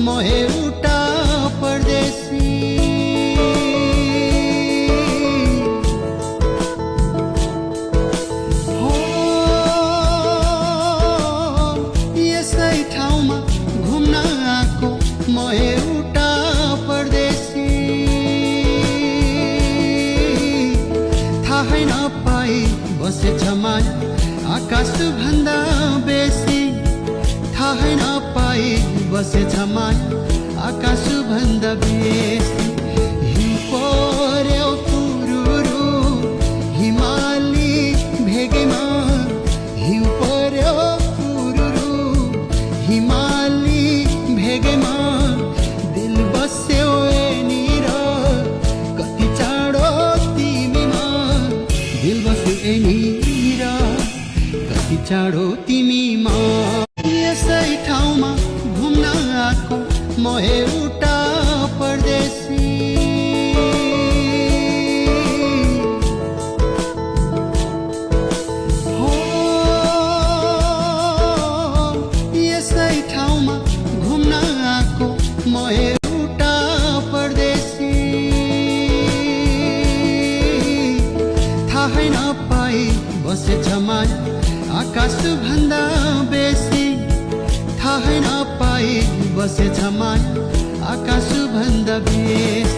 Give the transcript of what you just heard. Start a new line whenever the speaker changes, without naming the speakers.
म एउटा परदेशी। हो यसै ठाउँमा घुम्न आएको म एउटा परदेशी। थाहै नपाई बसेछ माया आकाश भन्दा बेसी। थाहै नपाई बसेछ माया आकाश भन्दा बेसी। हिउँ पर्यो तुरुरु हिमाली भेगेमा। हिउँ पर्यो तुरुरु हिमाली भेगेमा। दिल बस्यो यहाँनिर कति चाँडो तिमीमा। दिल बस्यो यहाँनिर कति चाँडो तिमीमा। यसै ठाउँमा घुम्न आएको म एउटा परदेशी। हो यसै ठाउँमा घुम्न आएको म एउटा परदेशी। थाहै नपाई बसेछ माया आकाश भन्दा बेसी। थाहै नपाई बसेछ माया आकाश भन्दा बेसी।